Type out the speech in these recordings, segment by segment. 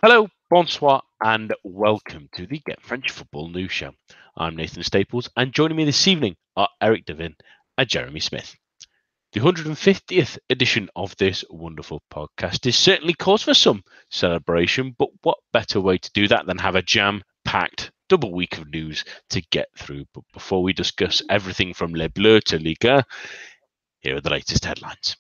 Hello, bonsoir, and welcome to the Get French Football News Show. I'm Nathan Staples, and joining me this evening are Eric Devin and Jeremy Smith. The 150th edition of this wonderful podcast is certainly cause for some celebration, but what better way to do that than have a jam-packed double week of news to get through? But before we discuss everything from Les Bleus to Ligue, here are the latest headlines.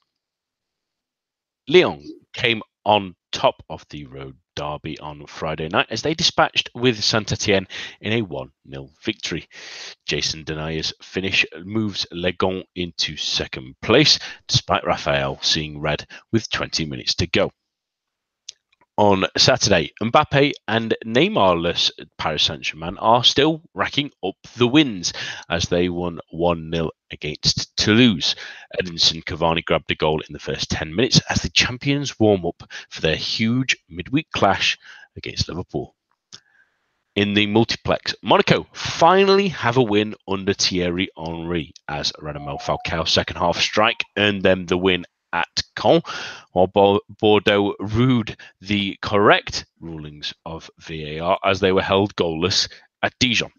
Lyon came on top of the road derby on Friday night as they dispatched with Saint-Etienne in a 1-0 victory. Jason Denaye's finish moves Ligue into second place, despite Raphael seeing red with 20 minutes to go. On Saturday, Mbappe and Neymar-less Paris Saint-Germain are still racking up the wins as they won 1-0 against Toulouse. Edinson Cavani grabbed a goal in the first 10 minutes as the champions warm up for their huge midweek clash against Liverpool. In the multiplex, Monaco finally have a win under Thierry Henry as Radamel Falcao's second half strike earned them the win at Caen, while Bordeaux rued the correct rulings of VAR as they were held goalless at Dijon.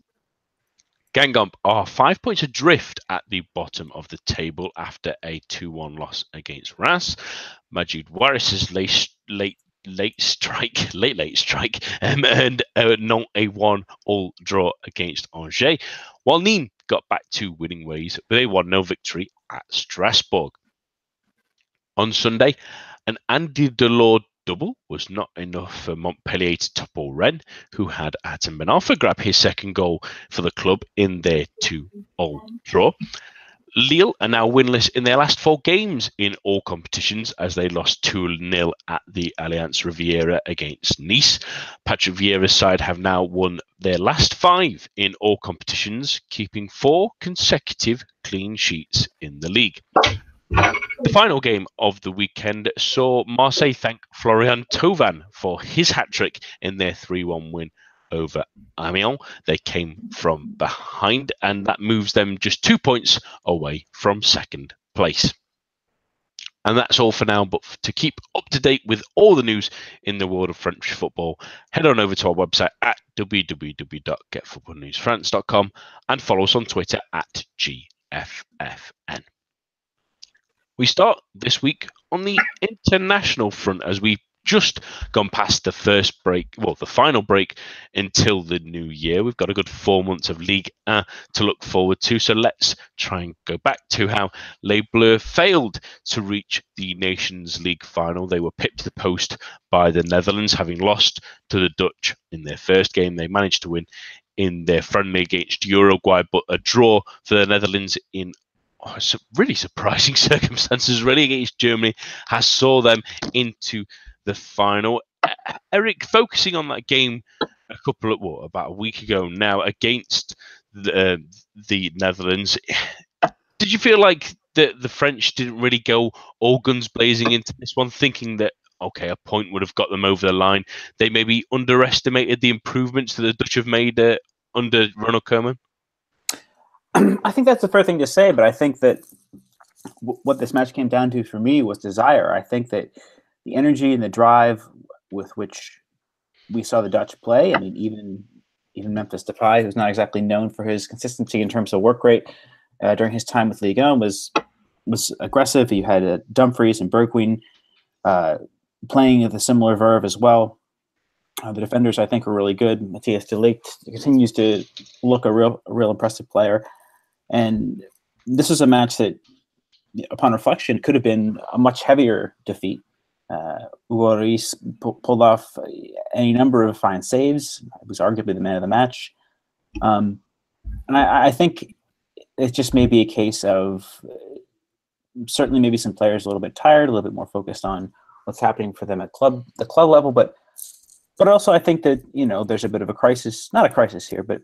Guingamp are 5 points adrift at the bottom of the table after a 2-1 loss against Reims. Majid Waris's late strike earned Nantes a 1-1 draw against Angers, while Nîmes got back to winning ways with a 1-0 victory at Strasbourg. On Sunday, an Andy Delors double was not enough for Montpellier to topple Rennes, who had Hatem Ben Arfa grab his second goal for the club in their 2-2 draw. Lille are now winless in their last 4 games in all competitions as they lost 2-0 at the Allianz Riviera against Nice. Patrick Vieira's side have now won their last 5 in all competitions, keeping 4 consecutive clean sheets in the league. The final game of the weekend saw Marseille thank Florian Thauvin for his hat-trick in their 3-1 win over Amiens. They came from behind, and that moves them just 2 points away from second place. And that's all for now, but to keep up to date with all the news in the world of French football, head on over to our website at www.getfootballnewsfrance.com and follow us on Twitter at GFFN. We start this week on the international front as we've just gone past the final break until the new year. We've got a good 4 months of Ligue 1 to look forward to. So let's try and go back to how Les Bleus failed to reach the Nations League final. They were pipped to the post by the Netherlands, having lost to the Dutch in their first game. They managed to win in their friendly against Uruguay, but a draw for the Netherlands in really surprising circumstances, really, against Germany has saw them into the final. Eric, focusing on that game about a week ago now against the Netherlands, did you feel like the French didn't really go all guns blazing into this one, thinking that, okay, a point would have got them over the line? They maybe underestimated the improvements that the Dutch have made under Ronald Koeman? I think that's a fair thing to say, but I think that what this match came down to for me was desire. I think that the energy and the drive with which we saw the Dutch play, I mean, even Memphis Depay, who's not exactly known for his consistency in terms of work rate during his time with Ligue 1, was aggressive. You had Dumfries and Bergwijn playing with a similar verve as well. The defenders, I think, are really good. Matthias de Ligt continues to look a real impressive player. And this was a match that, upon reflection, could have been a much heavier defeat. Hugo Lloris pulled off any number of fine saves. He was arguably the man of the match. And I think it just may be a case of certainly maybe some players a little bit tired, a little bit more focused on what's happening for them at the club level. But also I think that, there's a bit of a crisis, not a crisis here, but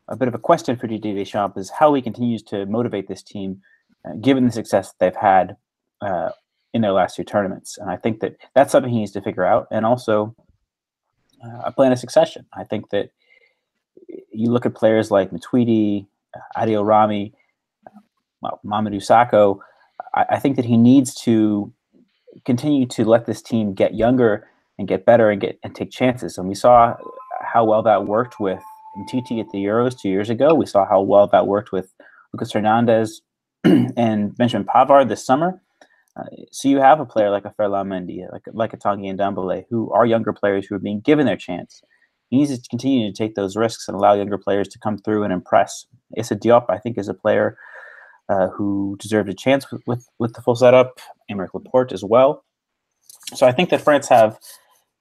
a bit of a question for Didier Deschamps is how he continues to motivate this team, given the success that they've had in their last 2 tournaments. And I think that that's something he needs to figure out. And also a plan of succession. I think that you look at players like Matuidi, Adil Rami, Mamadou Sakho. I think that he needs to continue to let this team get younger and get better and take chances. And we saw how well that worked with Titi at the Euros 2 years ago. We saw how well that worked with Lucas Hernandez and Benjamin Pavard this summer. So you have a player like a Ferland Mendy, like a Tanguy and Dembélé, who are younger players who are being given their chance. He needs to continue to take those risks and allow younger players to come through and impress. Issa Diop, I think, is a player who deserved a chance with the full setup. Aymeric Laporte as well. So I think that France have,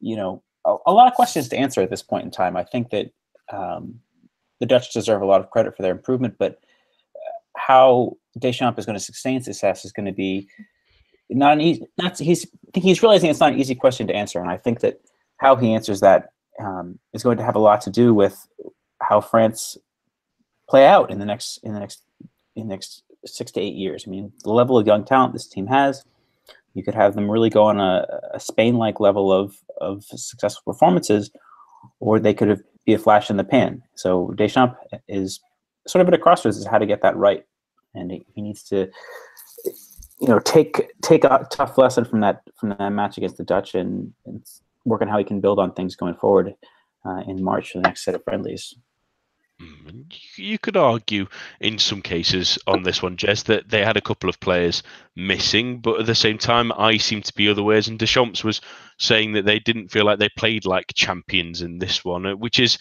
a lot of questions to answer at this point in time. I think that the Dutch deserve a lot of credit for their improvement, but how Deschamps is going to sustain success is going to be not an easy. He's realizing it's not an easy question to answer, and I think that how he answers that is going to have a lot to do with how France play out in the next 6 to 8 years. I mean, the level of young talent this team has, you could have them really go on a Spain-like level of successful performances, or they could be a flash in the pan. So Deschamps is sort of at a crossroads as to how to get that right, and he needs to, take a tough lesson from that match against the Dutch and work on how he can build on things going forward in March for the next set of friendlies. You could argue in some cases on this one, Jez, that they had a couple of players missing, but at the same time, I seem to be other ways. And Deschamps was saying that they didn't feel like they played like champions in this one, which is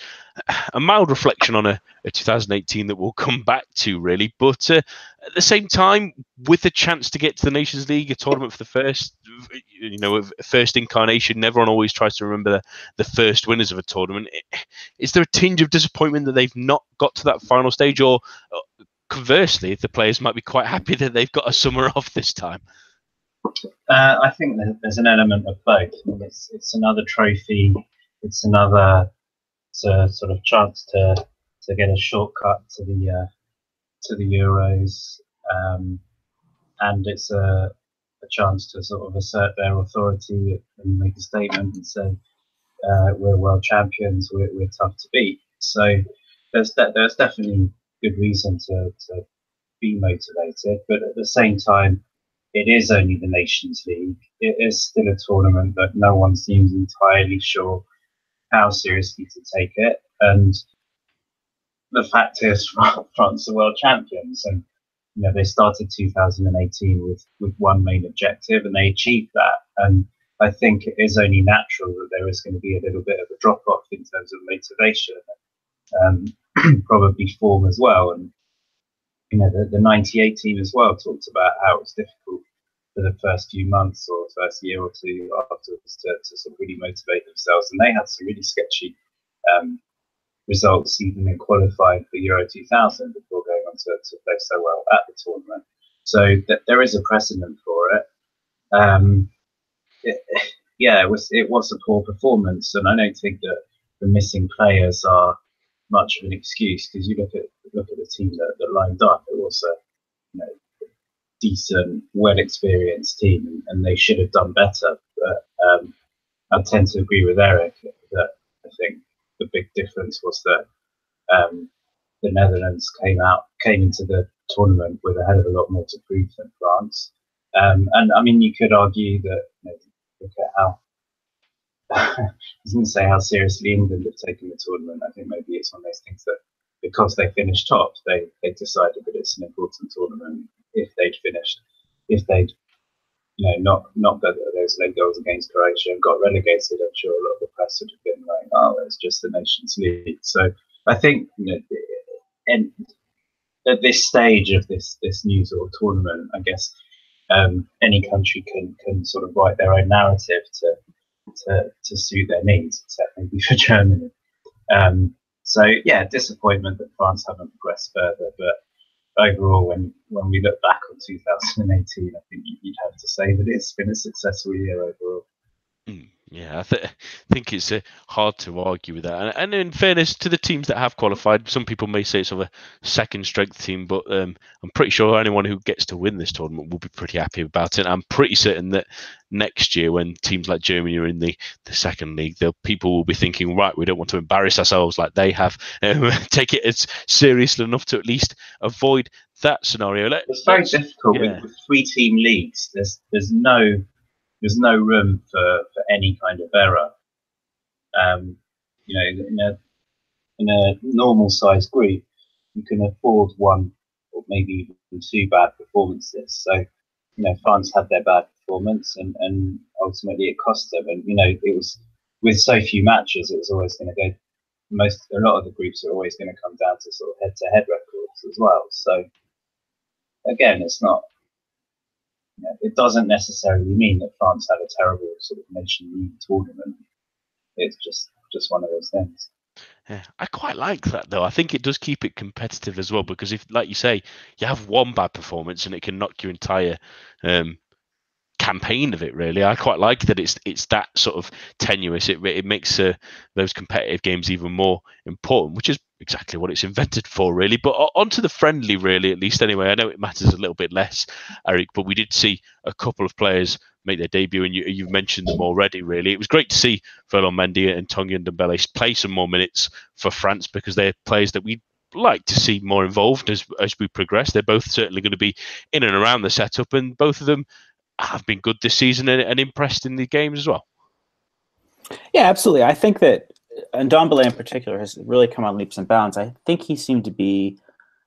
a mild reflection on a 2018 that we'll come back to, really. But at the same time, with the chance to get to the Nations League, a tournament for the first incarnation, everyone always tries to remember the first winners of a tournament. Is there a tinge of disappointment that they've not got to that final stage, or conversely, the players might be quite happy that they've got a summer off this time? I think there's an element of both. It's another trophy. It's another sort of chance to get a shortcut to the Euros, and it's a chance to sort of assert their authority and make a statement and say we're world champions. We're tough to beat. So there's definitely good reason to be motivated, but at the same time, it is only the Nations League. It is still a tournament that no one seems entirely sure how seriously to take it. And the fact is, France are world champions, and they started 2018 with one main objective, and they achieved that. And I think it is only natural that there is going to be a little bit of a drop off in terms of motivation, probably form as well. And the 98 team as well talked about how it's difficult for the first few months or first year or two afterwards to sort of really motivate themselves. And they had some really sketchy results, even in qualifying for Euro 2000 before going on to play so well at the tournament. So there is a precedent for it. It was a poor performance, and I don't think that the missing players are much of an excuse, because you look at the team that lined up. It was a decent, well-experienced team, and they should have done better. But I tend to agree with Eric that I think the big difference was that the Netherlands came into the tournament with a hell of a lot more to prove than France. And I mean, you could argue that look at how I was going to say how seriously England have taken the tournament. I think maybe it's one of those things that because they finished top, they decided that it's an important tournament. If they'd not got those late goals against Croatia and got relegated, I'm sure a lot of the press would have been like, "Oh, it's just the Nations League." So I think and at this stage of this new sort of tournament, I guess any country can sort of write their own narrative to suit their needs, except maybe for Germany. So yeah, disappointment that France haven't progressed further, but overall, when we look back on 2018, I think you'd have to say that it's been a successful year overall. Yeah, I think it's hard to argue with that. And in fairness to the teams that have qualified, some people may say it's of a second strength team, but I'm pretty sure anyone who gets to win this tournament will be pretty happy about it. I'm pretty certain that next year, when teams like Germany are in the second league, people will be thinking, right, we don't want to embarrass ourselves like they have. Take it as seriously enough to at least avoid that scenario. It's very difficult with 3-team leagues. There's no there's no room for any kind of error. You know, in a normal sized group, you can afford one or maybe even two bad performances. So, you know, France had their bad performance, and ultimately it cost them. And you know, it was with so few matches, it was always going to go. A lot of the groups are always going to come down to sort of head-to-head records as well. So again, it's not. You know, it doesn't necessarily mean that France had a terrible sort of Nation League tournament. It's just one of those things. Yeah, I quite like that though. I think it does keep it competitive as well, because if, like you say, you have one bad performance and it can knock your entire campaign of it. Really, I quite like that it's that sort of tenuous. It makes those competitive games even more important, which is exactly what it's invented for, really. But onto the friendly, really, at least anyway. I know it matters a little bit less, Eric, but we did see a couple of players make their debut, and you've mentioned them already. Really, it was great to see Ferland Mendy and Tanguy Ndombele play some more minutes for France, because they're players that we like to see more involved as we progress. They're both certainly going to be in and around the setup, and both of them have been good this season and impressed in the games as well. Yeah, absolutely. I think that Ndombele in particular has really come on leaps and bounds. I think he seemed to be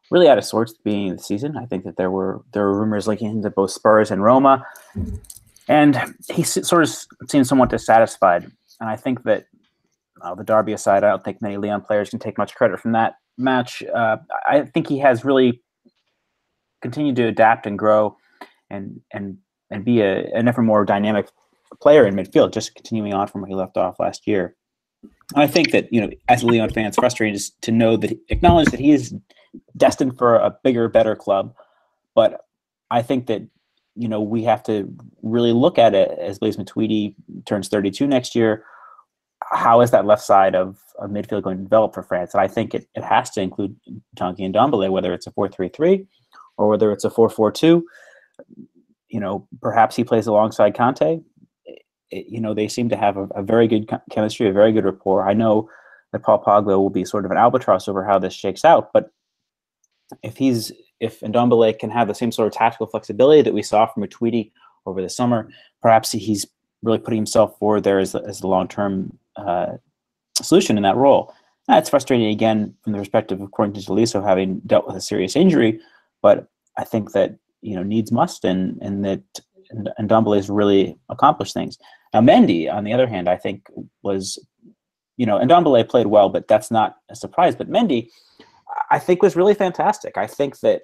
really out of sorts at the beginning of the season. I think that there were rumors linking him to both Spurs and Roma, and he sort of seemed somewhat dissatisfied. And I think that the Derby aside, I don't think many Lyon players can take much credit from that match. I think he has really continued to adapt and grow and be an ever more dynamic player in midfield, just continuing on from where he left off last year. And I think that, you know, as a Lyon fan, it's frustrating to know that, acknowledge that he is destined for a bigger, better club. But I think that, you know, we have to really look at it as Blaise Matuidi turns 32 next year. How is that left side of midfield going to develop for France? And I think it has to include Tanguy Ndombele, whether it's a 4-3-3 or whether it's a 4-4-2. You know, perhaps he plays alongside Kanté. You know, they seem to have a very good chemistry, a very good rapport. I know that Paul Pogba will be sort of an albatross over how this shakes out, but if Ndombele can have the same sort of tactical flexibility that we saw from Matuidi over the summer, perhaps he's really putting himself forward there as the long-term solution in that role. That's frustrating, again, from the perspective of Corentin Tolisso having dealt with a serious injury, but I think that, you know, needs must, and that Ndombele has really accomplished things. Now, Mendy, on the other hand, I think was, you know, Ndombele played well, but that's not a surprise. But Mendy, I think, was really fantastic. I think that,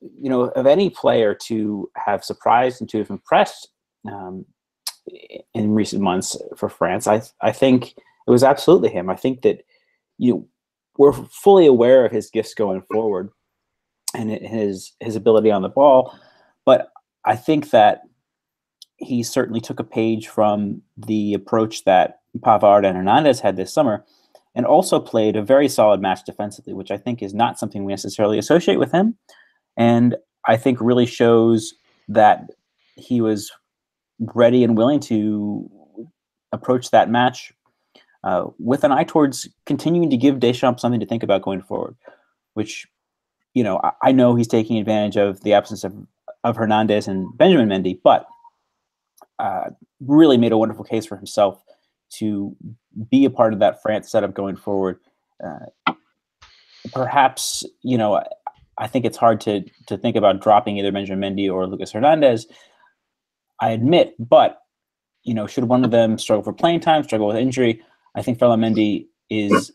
you know, of any player to have surprised and to have impressed in recent months for France, I think it was absolutely him. I think that, you know, we're fully aware of his gifts going forward and his ability on the ball, but I think that he certainly took a page from the approach that Pavard and Hernandez had this summer, and also played a very solid match defensively, which I think is not something we necessarily associate with him. And I think really shows that he was ready and willing to approach that match with an eye towards continuing to give Deschamps something to think about going forward, which, you know, I know he's taking advantage of the absence of Hernandez and Benjamin Mendy, but really made a wonderful case for himself to be a part of that France setup going forward. Perhaps, you know, I think it's hard to think about dropping either Benjamin Mendy or Lucas Hernandez, I admit, but, you know, should one of them struggle for playing time, struggle with injury, I think Ferland Mendy is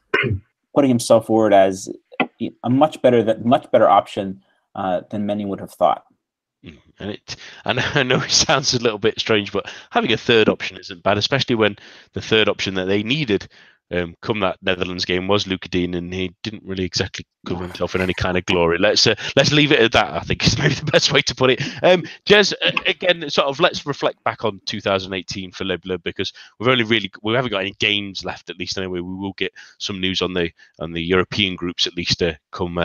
putting himself forward as a much better option than many would have thought. And I know it sounds a little bit strange, but having a third option isn't bad, especially when the third option that they needed come that Netherlands game was Luca Dean, and he didn't really exactly cover himself in any kind of glory. Let's leave it at that, I think, is maybe the best way to put it. Jez, again, sort of let's reflect back on 2018 for Le Bleu, because we haven't got any games left, at least anyway. We will get some news on the European groups at least come.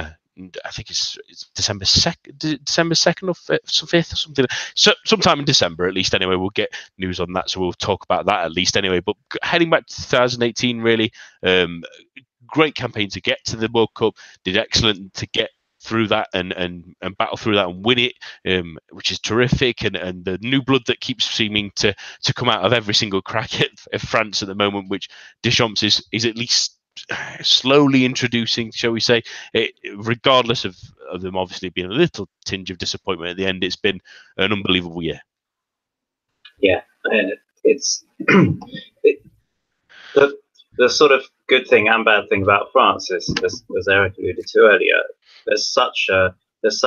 I think it's December 2nd or 5th or something. So sometime in December, at least anyway, we'll get news on that. So we'll talk about that at least anyway. But heading back to 2018, really great campaign to get to the World Cup. Did excellent to get through that and battle through that and win it, which is terrific. And the new blood that keeps seeming to come out of every single crack at France at the moment, which Deschamps is at least slowly introducing, shall we say, regardless of them obviously being a little tinge of disappointment at the end. It's been an unbelievable year. Yeah, it's the sort of good thing and bad thing about France is, as Eric alluded to earlier, there's such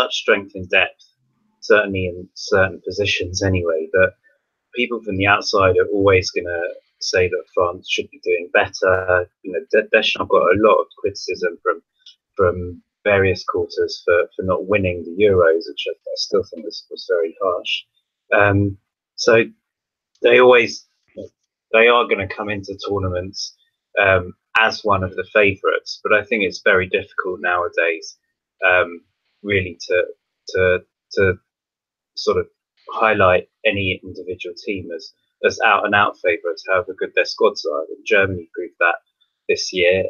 strength in depth, certainly in certain positions anyway, that people from the outside are always going to say that France should be doing better. You know, Deschamps got a lot of criticism from various quarters for not winning the Euros, which I still think was very harsh. So they are going to come into tournaments as one of the favourites, but I think it's very difficult nowadays, really to sort of highlight any individual team as out and out favourites, however good their squads are. And Germany proved that this year.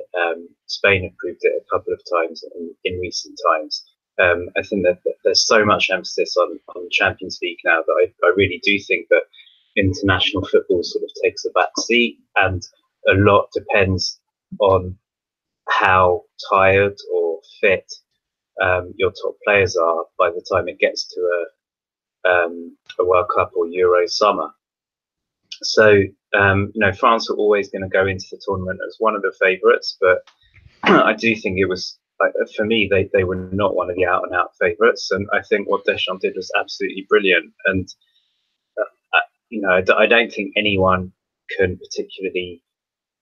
Spain have proved it a couple of times in recent times. I think that there's so much emphasis on the Champions League now that I really do think that international football sort of takes a back seat, and a lot depends on how tired or fit your top players are by the time it gets to a World Cup or Euro summer. So, you know, France are always going to go into the tournament as one of the favourites, but I do think it was, for me, they were not one of the out-and-out favourites, and I think what Deschamps did was absolutely brilliant. And you know, I don't think anyone can particularly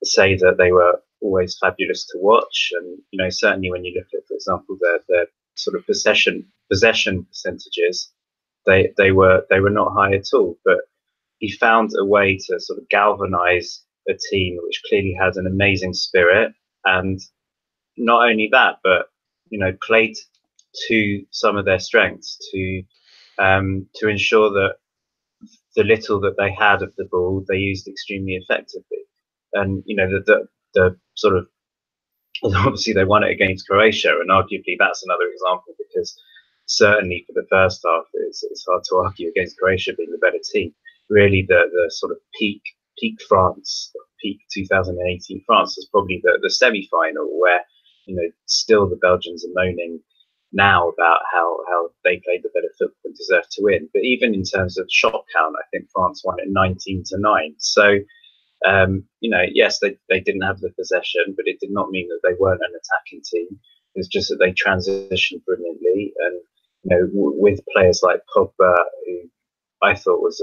say that they were always fabulous to watch. And you know, certainly when you look at, for example, their sort of possession percentages, they were not high at all. But he found a way to sort of galvanise a team which clearly had an amazing spirit, and not only that, but you know, played to some of their strengths to ensure that the little that they had of the ball, they used extremely effectively. And you know, the sort of, obviously they won it against Croatia, and arguably that's another example, because certainly for the first half, it's hard to argue against Croatia being the better team. Really, the sort of peak France, peak 2018 France was probably the semi-final, where you know, still the Belgians are moaning now about how they played the better football and deserved to win. But even in terms of shot count, I think France won it 19-9. So, you know, yes, they didn't have the possession, but it did not mean that they weren't an attacking team. It's just that they transitioned brilliantly. And, you know, with players like Pogba, who I thought was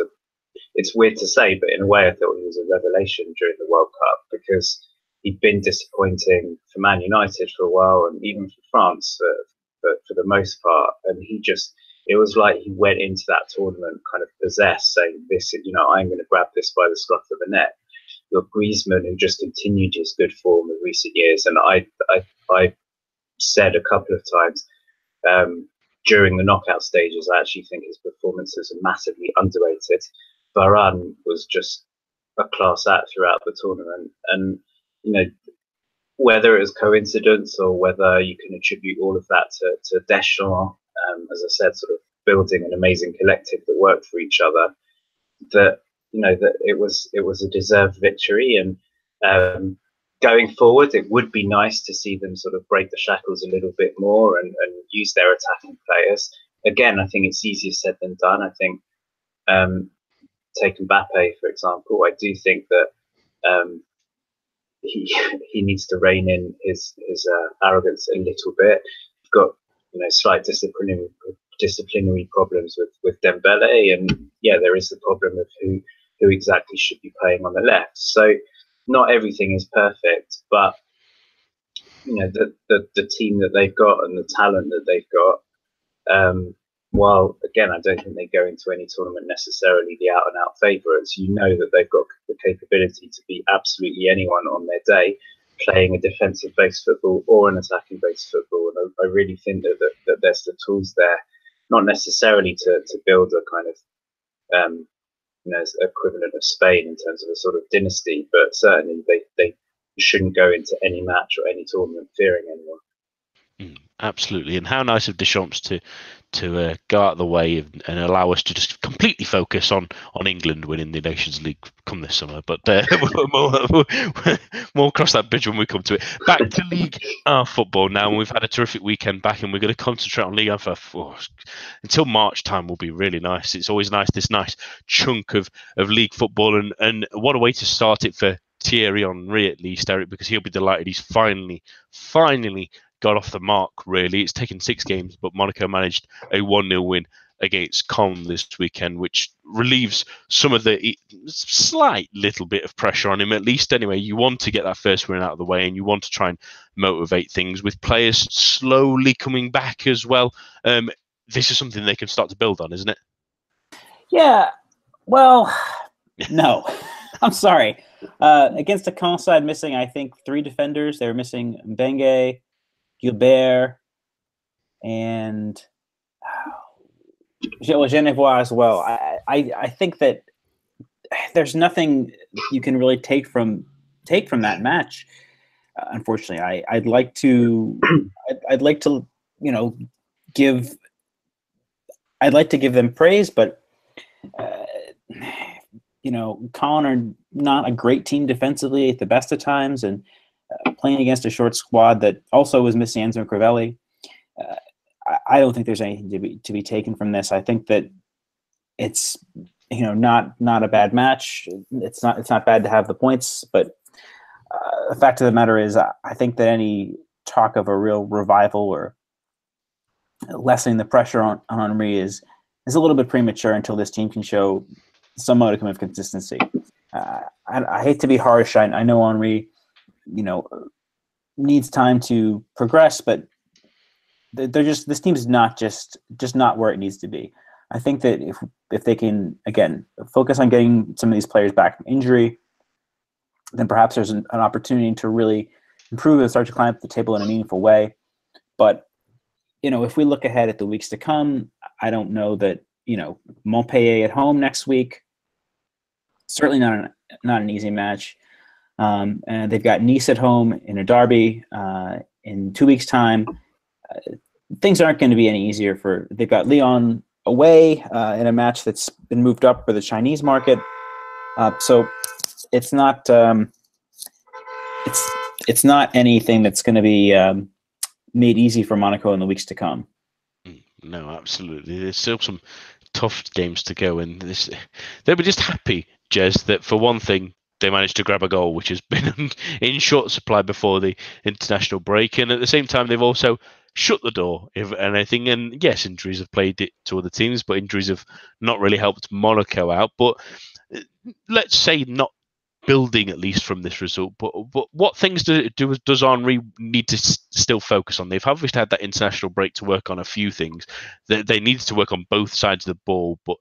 it's weird to say, but in a way I thought he was a revelation during the World Cup, because he'd been disappointing for Man United for a while, and even for France for the most part. And it was like he went into that tournament kind of possessed, saying, "This, you know, I'm going to grab this by the scruff of the neck." Look, Griezmann, who just continued his good form of recent years, and I said a couple of times during the knockout stages, I actually think his performances are massively underrated. Varane was just a class act throughout the tournament, and you know, whether it was coincidence or whether you can attribute all of that to Deschamps, as I said, sort of building an amazing collective that worked for each other, that you know, that it was a deserved victory. And going forward, it would be nice to see them sort of break the shackles a little bit more and use their attacking players. Again, I think it's easier said than done. I think take Mbappe, for example. I do think that he needs to rein in his arrogance a little bit. You've got, you know, slight disciplinary problems with Dembele, and yeah, there is the problem of who exactly should be playing on the left. So not everything is perfect, but you know, the team that they've got and the talent that they've got, while again I don't think they go into any tournament necessarily the out and out favourites, you know that they've got the capability to beat absolutely anyone on their day, playing a defensive based football or an attacking based football. And I really think that there's the tools there, not necessarily to build a kind of you know, equivalent of Spain in terms of a sort of dynasty, but certainly they shouldn't go into any match or any tournament fearing anyone. absolutely. And how nice of Deschamps to go out of the way and allow us to just completely focus on England winning the Nations League come this summer. But we'll cross that bridge when we come to it. Back to League football now, and we've had a terrific weekend back, and we're going to concentrate on League until March time will be really nice. It's always nice, this nice chunk of League football, and what a way to start it for Thierry Henry, at least, Eric, because he'll be delighted he's finally got off the mark, really. It's taken 6 games, but Monaco managed a 1-0 win against Caen this weekend, which relieves some of the slight little bit of pressure on him, at least anyway. You want to get that first win out of the way, and you want to try and motivate things with players slowly coming back as well. This is something they can start to build on, isn't it? Yeah, well, no. I'm sorry. Against the Caen side, missing, I think, 3 defenders. They were missing Mbengue, Gilbert, and Genevois as well. I think that there's nothing you can really take from that match. Unfortunately, I'd like to give them praise, but Caen are not a great team defensively at the best of times, and playing against a short squad that also was missing Enzo Crivelli. I don't think there's anything to be taken from this. I think that it's not a bad match. It's not bad to have the points, but the fact of the matter is, I think that any talk of a real revival or lessening the pressure on Henry is a little bit premature until this team can show some modicum of consistency. I hate to be harsh. I know Henry, needs time to progress, but this team's not just not where it needs to be. I think that if they can, again, focus on getting some of these players back from injury, then perhaps there's an opportunity to really improve and start to climb up the table in a meaningful way. But if we look ahead at the weeks to come, I don't know that Montpellier at home next week, certainly not an easy match. And they've got Nice at home in a derby in 2 weeks' time. Things aren't going to be any easier they've got Lyon away in a match that's been moved up for the Chinese market. So it's not it's not anything that's going to be made easy for Monaco in the weeks to come. No, absolutely. There's still some tough games to go, and they were just happy, Jez, that for one thing they managed to grab a goal, which has been in short supply before the international break, and at the same time they've also shut the door, if anything. And yes, injuries have played it to other teams, but injuries have not really helped Monaco out. But let's say not building at least from this result, but what things does Henry need to still focus on? They've obviously had that international break to work on a few things. They need to work on both sides of the ball, but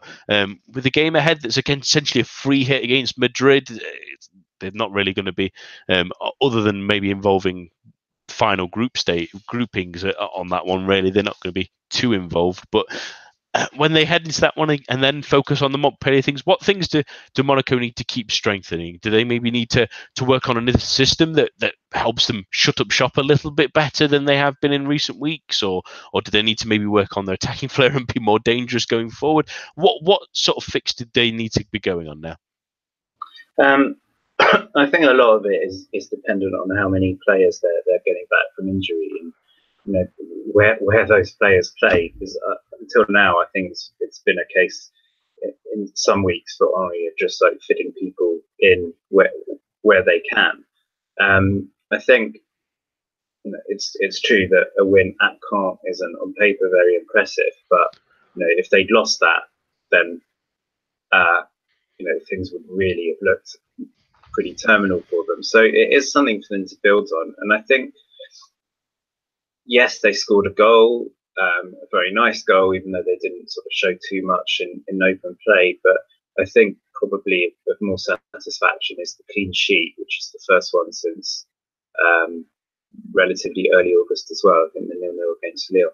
with the game ahead that's essentially a free hit against Madrid, they're not really going to be, other than maybe involving final groupings on that one, really they're not going to be too involved. But when they head into that one and then focus on the Montpellier things, what things do Monaco need to keep strengthening? Do they maybe need to work on another system that helps them shut up shop a little bit better than they have been in recent weeks, or do they need to maybe work on their attacking flair and be more dangerous going forward? What sort of fix did they need to be going on now? I think a lot of it is dependent on how many players they're getting back from injury, and where those players play. Because until now, I think it's been a case in some weeks for Henry of just like fitting people in where they can. I think it's true that a win at Caen isn't on paper very impressive, but if they'd lost that, then things would really have looked pretty terminal for them. So it is something for them to build on. And I think, yes, they scored a goal, a very nice goal, even though they didn't sort of show too much in open play. But I think probably of more satisfaction is the clean sheet, which is the first one since relatively early August as well. I think the 0-0 against Lille.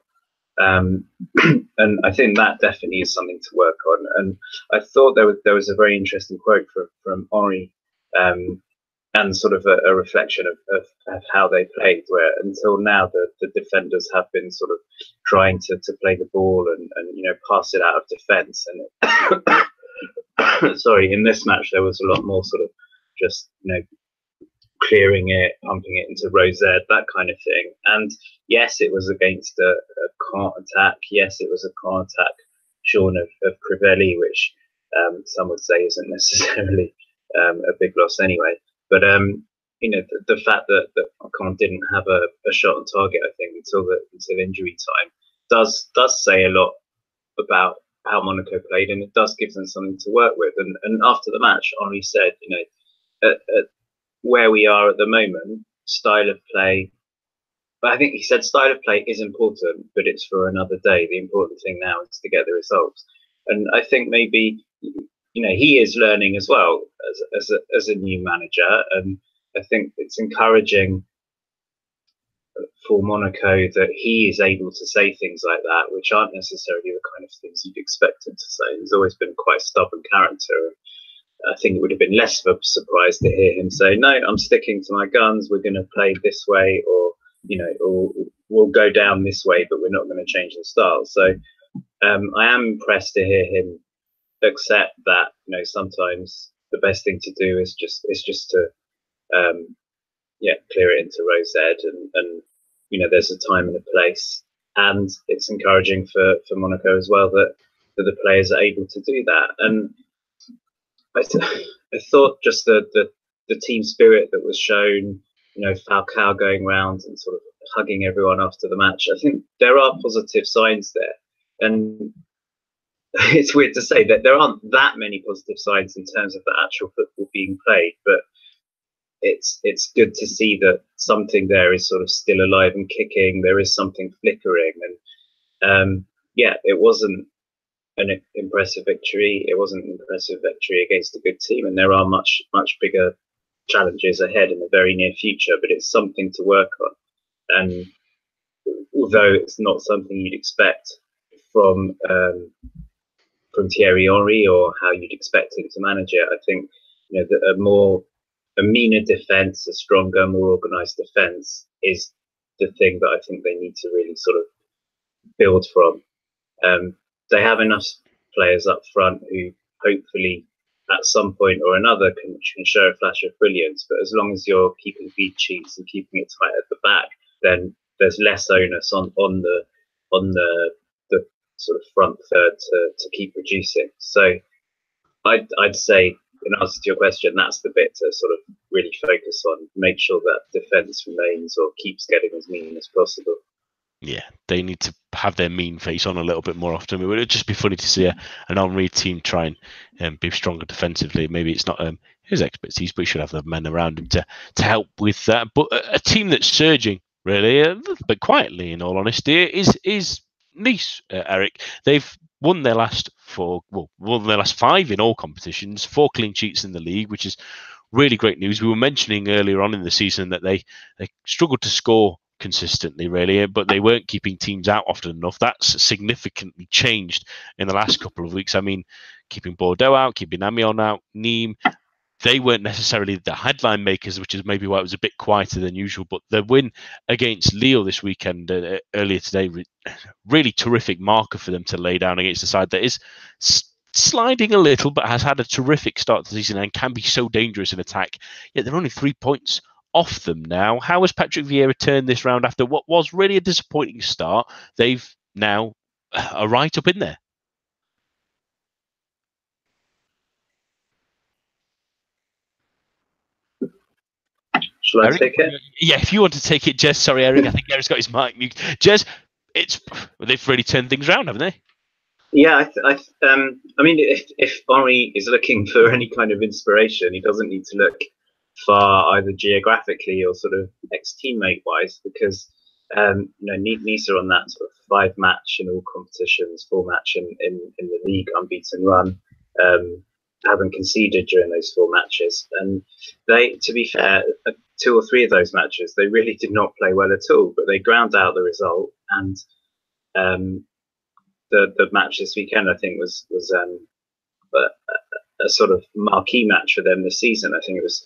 And I think that definitely is something to work on. And I thought there was a very interesting quote from Henry and sort of a reflection of how they played, where until now the defenders have been sort of trying to play the ball and pass it out of defence. And sorry, in this match there was a lot more sort of just clearing it, pumping it into Rosette, that kind of thing. And yes, it was against a counter-attack. Yes, it was a counter-attack shorn of Crivelli, which some would say isn't necessarily a big loss anyway. But the fact that Caen didn't have a shot on target, I think, until injury time, does say a lot about how Monaco played, and it does give them something to work with. And after the match, Henri said, at where we are at the moment, style of play. But I think he said style of play is important, but it's for another day. The important thing now is to get the results. And I think maybe he is learning as well as a new manager, and I think it's encouraging for Monaco that he is able to say things like that, which aren't necessarily the kind of things you'd expect him to say. He's always been quite a stubborn character. I think it would have been less of a surprise to hear him say, "No, I'm sticking to my guns. We're going to play this way, or we'll go down this way, but we're not going to change the style." So I am impressed to hear him accept that. Sometimes the best thing to do is just to clear it into Rosette, and there's a time and a place, and it's encouraging for Monaco as well that the players are able to do that. And I thought just the team spirit that was shown, Falcao going around and sort of hugging everyone after the match, I think there are positive signs there. And it's weird to say that there aren't that many positive signs in terms of the actual football being played, but it's good to see that something there is sort of still alive and kicking. There is something flickering, and it wasn't an impressive victory. It wasn't an impressive victory against a good team, and there are much bigger challenges ahead in the very near future. But it's something to work on, and although it's not something you'd expect from Thierry Henry or how you'd expect him to manage it, I think that a meaner defence, a stronger, more organised defence is the thing that I think they need to really sort of build from. They have enough players up front who hopefully at some point or another can show a flash of brilliance, but as long as you're keeping clean sheets and keeping it tight at the back, then there's less onus on the sort of front third to keep producing. So I'd say, in answer to your question, that's the bit to sort of really focus on. Make sure that defence remains or keeps getting as mean as possible. Yeah, they need to have their mean face on a little bit more often. It would just be funny to see an Henry team try and be stronger defensively. Maybe it's not his expertise, but he should have the men around him to help with that. But a team that's surging, really, a little bit quietly, in all honesty, is Nice, Eric. They've won their last five in all competitions, 4 clean sheets in the league, which is really great news. We were mentioning earlier on in the season that they struggled to score consistently, really, but they weren't keeping teams out often enough. That's significantly changed in the last couple of weeks. I mean, keeping Bordeaux out, keeping Amiens out, Nîmes, they weren't necessarily the headline makers, which is maybe why it was a bit quieter than usual. But the win against Lille this weekend, earlier today, really terrific marker for them to lay down against a side that is sliding a little, but has had a terrific start to the season and can be so dangerous in attack. Yet they're only 3 points off them now. How has Patrick Vieira turned this round after what was really a disappointing start? They've now are right up in there. Shall I take it? Yeah, if you want to take it, Jez. Sorry, Eric. I think Eric's got his mic mute. Jez, they've really turned things around, haven't they? Yeah, I mean, if Henry is looking for any kind of inspiration, he doesn't need to look far either geographically or sort of ex-teammate wise, because Nice are on that sort of 5-match in all competitions, 4-match in the league unbeaten run, haven't conceded during those 4 matches, and they, to be fair, 2 or 3 of those matches they really did not play well at all, but they ground out the result. And the match this weekend, I think, was a sort of marquee match for them this season. I think it was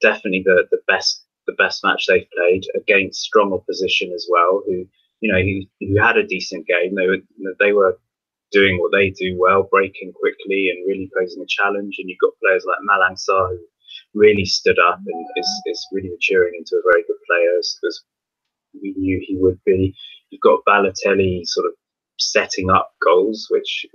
definitely the best match they've played against strong opposition as well. Who who had a decent game. They were doing what they do well, breaking quickly and really posing a challenge. And you've got players like Malang Sarr who really stood up and is really maturing into a very good player, as we knew he would be. You've got Balotelli sort of setting up goals, which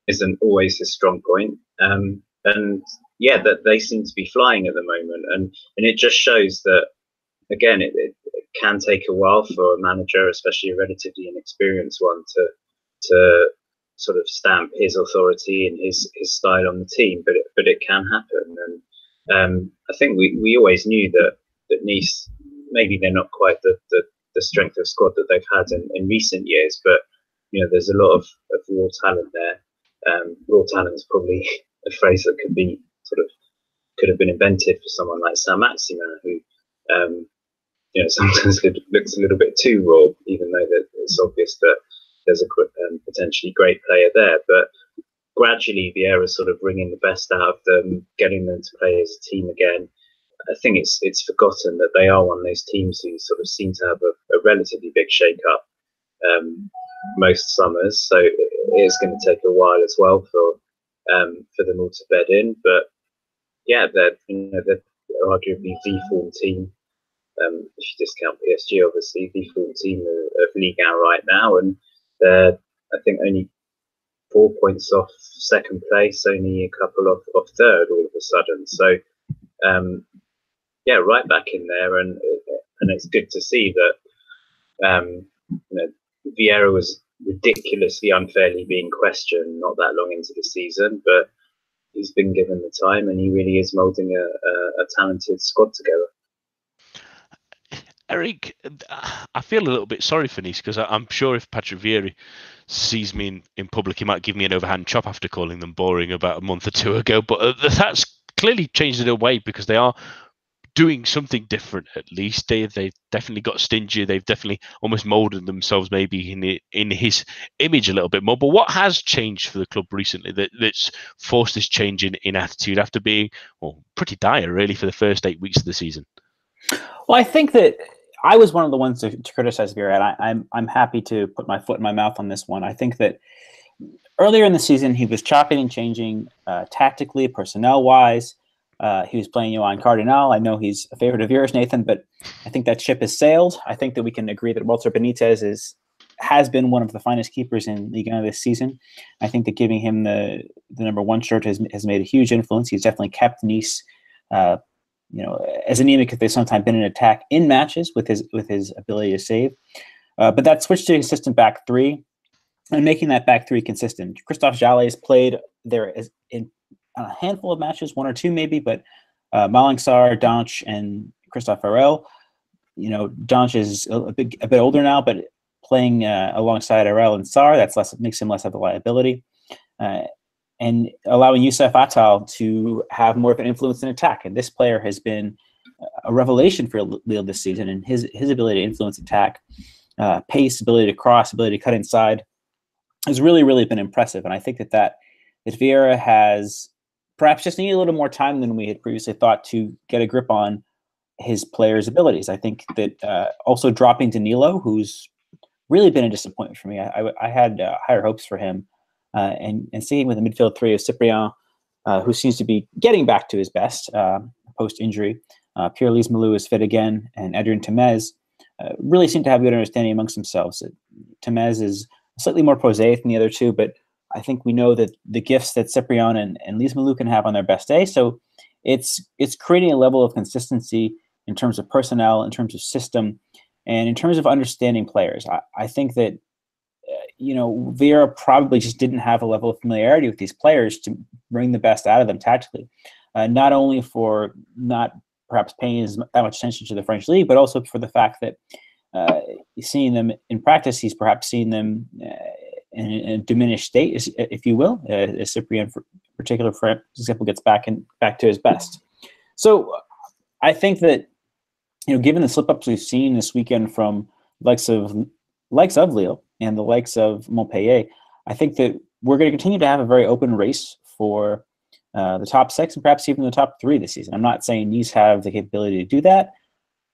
isn't always his strong point. And yeah, that they seem to be flying at the moment, and it just shows that again, it can take a while for a manager, especially a relatively inexperienced one, to sort of stamp his authority and his style on the team. But it can happen, and I think we always knew that Nice, maybe they're not quite the strength of squad that they've had in recent years, but there's a lot of raw talent there. Raw talent is probably a phrase that could have been invented for someone like Saint-Maximin, who sometimes looks a little bit too raw, even though that it's obvious that there's a potentially great player there. But gradually, Vieira's sort of bringing the best out of them, getting them to play as a team again. I think it's forgotten that they are one of those teams who sort of seem to have a relatively big shake-up most summers. So it is going to take a while as well for them all to bed in. But yeah, they're arguably the form team. If you discount PSG, obviously, the form team of Ligue 1 right now, and they're, I think, only 4 points off second place, only a couple off third all of a sudden. So, yeah, right back in there, and it's good to see that Vieira was ridiculously unfairly being questioned not that long into the season, but he's been given the time, and he really is moulding a talented squad together. Eric, I feel a little bit sorry for Nice, because I'm sure if Patrick Vieira sees me in public, he might give me an overhand chop after calling them boring about a month or two ago. But that's clearly changed it away, because they are doing something different. At least they've definitely got stingy. They've definitely almost molded themselves maybe in his image a little bit more. But what has changed for the club recently that's forced this change in attitude after being pretty dire really for the first 8 weeks of the season? Well, I think that I was one of the ones to criticize Vieira, and I'm happy to put my foot in my mouth on this one. I think that earlier in the season, he was chopping and changing tactically, personnel-wise. He was playing Johan Cardinal. I know he's a favorite of yours, Nathan, but I think that ship has sailed. I think that we can agree that Walter Benitez has been one of the finest keepers in Ligue 1 this season. I think that giving him the number 1 shirt has made a huge influence. He's definitely kept Nice as anemic as they've sometimes been in attack in matches with his ability to save. But that switch to a consistent back three and making that back three consistent. Christophe Jallet has played there in a handful of matches, 1 or 2 maybe, but Malang Sarr, Danch, and Christophe Arel. Danch is a bit older now, but playing alongside Arel and Sarr, makes him less of a liability. And allowing Youssef Attal to have more of an influence in attack. And this player has been a revelation for Lille this season, and his ability to influence attack, pace, ability to cross, ability to cut inside has really, really been impressive. And I think that Vieira has perhaps just needed a little more time than we had previously thought to get a grip on his players' abilities. I think that also dropping Danilo, who's really been a disappointment for me. I had higher hopes for him. And seeing with the midfield three of Cyprien, who seems to be getting back to his best post-injury. Pierre-Lise Malou is fit again, and Adrien Temez really seem to have good understanding amongst themselves. Temez is slightly more prosaic than the other two, but I think we know that the gifts that Cyprien and Lise Malou can have on their best day. So it's creating a level of consistency in terms of personnel, in terms of system, and in terms of understanding players. I think that Vieira probably just didn't have a level of familiarity with these players to bring the best out of them tactically, not only for not perhaps paying that much attention to the French league, but also for the fact that seeing them in practice, he's perhaps seen them in a diminished state, if you will, as Cyprien, for particular, for example, gets back to his best. So I think that, given the slip-ups we've seen this weekend from likes of Lille and the likes of Montpellier, I think that we're going to continue to have a very open race for the top 6 and perhaps even the top 3 this season. I'm not saying Nice have the capability to do that,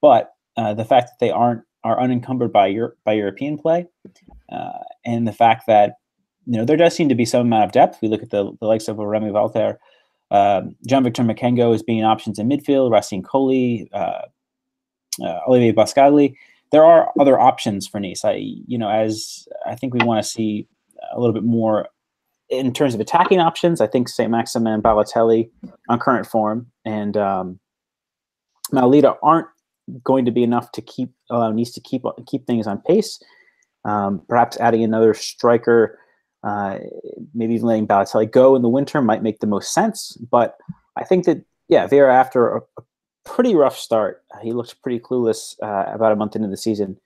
but the fact that they are unencumbered by European play, and the fact that there does seem to be some amount of depth. We look at the likes of Remy Walter, Jean-Victor Makengo as being options in midfield, Racine Colli, Olivier Bascagli. There are other options for Nice. As I think we want to see a little bit more in terms of attacking options. I think Saint-Maximin, Balotelli on current form, and Malita aren't going to be enough to allow Nice to keep things on pace. Perhaps adding another striker, maybe even letting Balotelli go in the winter might make the most sense. But I think that, Vieira, after a pretty rough start, he looked pretty clueless about a month into the season.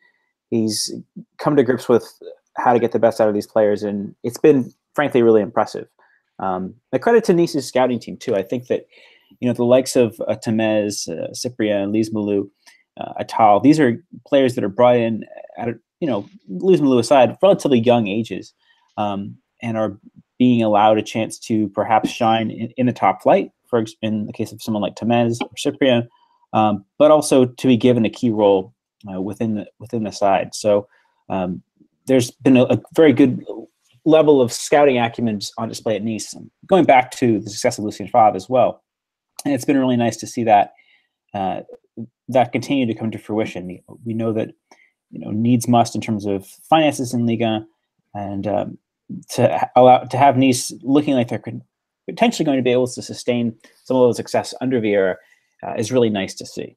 He's come to grips with how to get the best out of these players, and it's been, frankly, really impressive. The credit to Nice's scouting team, too. I think that, the likes of Tamez, Cyprien, Lise Moulou, Atal, these are players that are brought in at, Lise Moulou aside, relatively young ages, and are being allowed a chance to perhaps shine in the top flight, in the case of someone like Tamez or Cyprien, but also to be given a key role within the side. So there's been a very good level of scouting acumen on display at Nice, going back to the success of Lucien Favre as well. And it's been really nice to see that continue to come to fruition. We know that needs must in terms of finances in Ligue, and to have Nice looking like they're potentially going to be able to sustain some of those success under Vieira is really nice to see.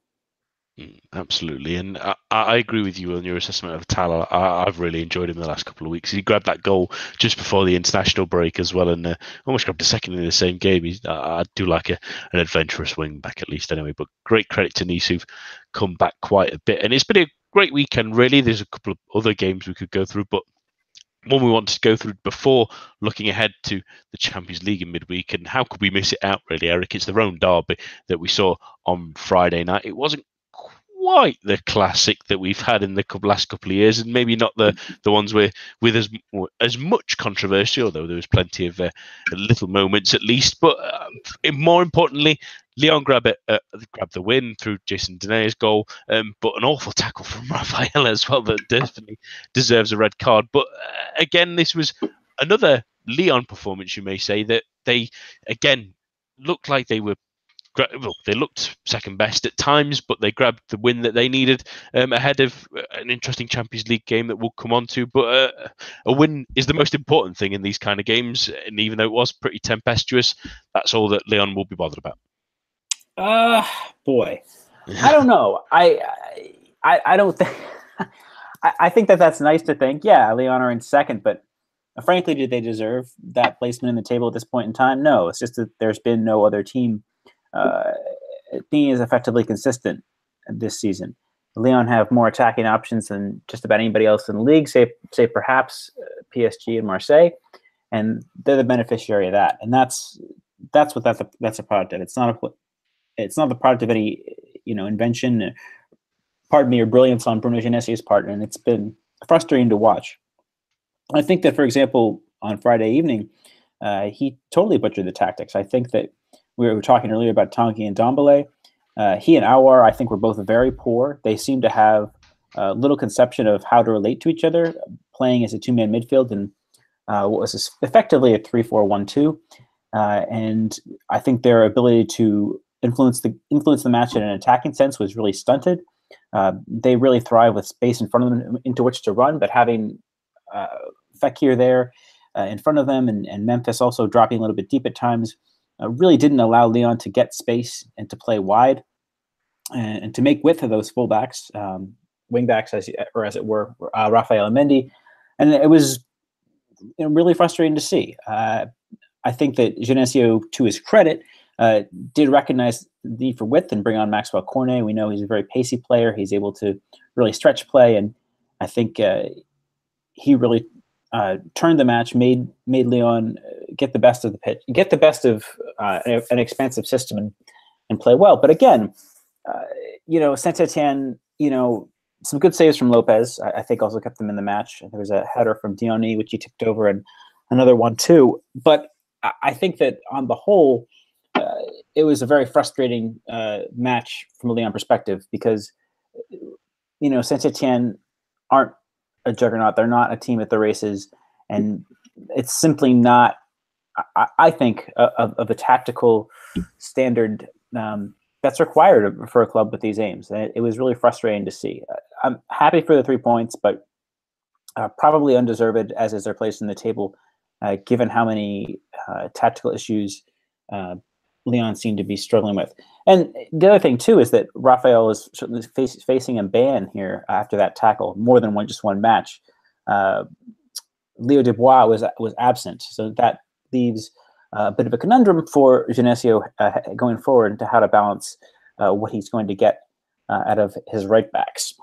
Absolutely, and I agree with you on your assessment of Tala. I've really enjoyed him the last couple of weeks. He grabbed that goal just before the international break as well, and almost grabbed a second in the same game. I do like an adventurous wing back, at least anyway. But great credit to Nice, who've come back quite a bit, and it's been a great weekend. Really, there's a couple of other games we could go through, but one we wanted to go through before looking ahead to the Champions League in midweek, and how could we miss it out, really, Eric? It's the Rhone derby that we saw on Friday night. It wasn't quite the classic that we've had in the last couple of years, and maybe not the ones with as much controversy, although there was plenty of little moments at least. But more importantly, Lyon grabbed the win through Jason Denaye's goal, but an awful tackle from Raphael as well that definitely deserves a red card. But again, this was another Lyon performance, you may say, that they again looked like they were. Well, they looked second best at times, but they grabbed the win that they needed ahead of an interesting Champions League game that we'll come on to. But a win is the most important thing in these kind of games, and even though it was pretty tempestuous, that's all that Lyon will be bothered about. Boy, I don't know. I don't think. I think that's nice to think. Yeah, Lyon are in second, but frankly, did they deserve that placement in the table at this point in time? No, it's just that there's been no other team being as effectively consistent this season. Lyon have more attacking options than just about anybody else in the league, say perhaps PSG and Marseille, and they're the beneficiary of that. And that's what that's a product of. It's not the product of any invention, or brilliance on Bruno Genesio's part, and it's been frustrating to watch. I think that, for example, on Friday evening, he totally butchered the tactics. I think that we were talking earlier about Tanguy and Dombele. He and Aouar, I think, were both very poor. They seem to have little conception of how to relate to each other, playing as a two-man midfield and what was effectively a 3-4-1-2. And I think their ability to influence the match in an attacking sense was really stunted. They really thrive with space in front of them into which to run, but having Fekir there in front of them and Memphis also dropping a little bit deep at times really didn't allow Lyon to get space and to play wide and to make width of those fullbacks, wingbacks, as it were, Raphael and Mendy. And it was really frustrating to see. I think that Genesio, to his credit, did recognize the need for width and bring on Maxwell Cornet. We know he's a very pacey player. He's able to really stretch play, and I think he really turned the match, made Lyon get the best of the pitch, get the best of an expansive system and play well. But again, Saint-Etienne, some good saves from Lopez, I think also kept them in the match. There was a header from Diony, which he tipped over, and another one too. But I think that on the whole, it was a very frustrating match from a Lyon perspective because, Saint-Etienne aren't a juggernaut. They're not a team at the races, and it's simply not, I think, of the tactical standard that's required for a club with these aims. And it was really frustrating to see. I'm happy for the 3 points, but probably undeserved, as is their place in the table, given how many tactical issues Lyon seemed to be struggling with. And the other thing, too, is that Raphael is certainly facing a ban here after that tackle, more than just one match. Leo Dubois was absent, so that leaves a bit of a conundrum for Genesio going forward into how to balance what he's going to get out of his right backs.